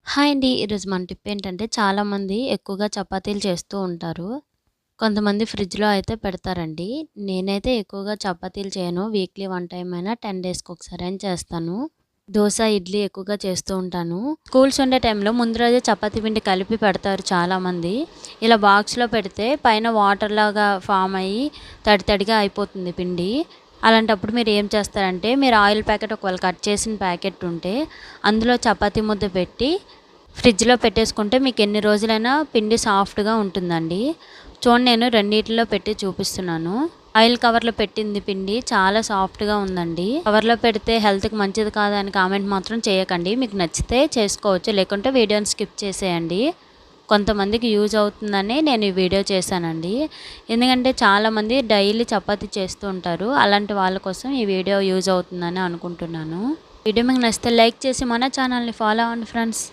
Hi అండి. ఈరోజు మన టిప్ ఏంటంటే చాలామంది ఎక్కువగా చపాతీలు చేస్తూ ఉంటారు. కొంతమంది ఫ్రిడ్జ్‌లో అయితే పెడతారండి. నేనైతే ఎక్కువగా చపాతీలు చేయను. వీక్లీ 1 టైమ్ అయినా 10 డేస్‌కి ఒకసారైనా చేస్తాను. దోస, ఇడ్లీ ఎక్కువగా చేస్తూ ఉంటాను. స్కూల్స్ ఉండే టైంలో ముందు రోజే చపాతీ పిండి కలిపి పెడతారు చాలామంది. ఇలా బాక్స్‌లో పెడితే పైన వాటర్‌లాగా ఫామ్ అయ్యి తడి తడిగా అయిపోతుంది పిండి. అలాంటప్పుడు మీరు ఏం చేస్తారంటే మీరు ఆయిల్ ప్యాకెట్ ఒకవేళ కట్ చేసిన ప్యాకెట్ ఉంటే అందులో చపాతీ ముద్ద పెట్టి ఫ్రిడ్జ్‌లో పెట్టేసుకుంటే మీకు ఎన్ని రోజులైనా పిండి సాఫ్ట్‌గా ఉంటుందండి. చూడండి నేను రెండిట్లో పెట్టి చూపిస్తున్నాను. ఆయిల్ కవర్‌లో పెట్టింది పిండి చాలా సాఫ్ట్‌గా ఉందండి. కవర్‌లో పెడితే హెల్త్‌కి మంచిది కాదని కామెంట్ మాత్రం చేయకండి. మీకు నచ్చితే చేసుకోవచ్చు. లేకుంటే వీడియోని స్కిప్ చేసేయండి. కొంతమందికి యూజ్ అవుతుందని నేను ఈ వీడియో చేశానండి. ఎందుకంటే చాలామంది డైలీ చపాతీ చేస్తూ ఉంటారు. అలాంటి వాళ్ళ కోసం ఈ వీడియో యూజ్ అవుతుందని అనుకుంటున్నాను. వీడియో మీకు నచ్చితే లైక్ చేసి మన ఛానల్‌ని ఫాలో అవ్వండి ఫ్రెండ్స్.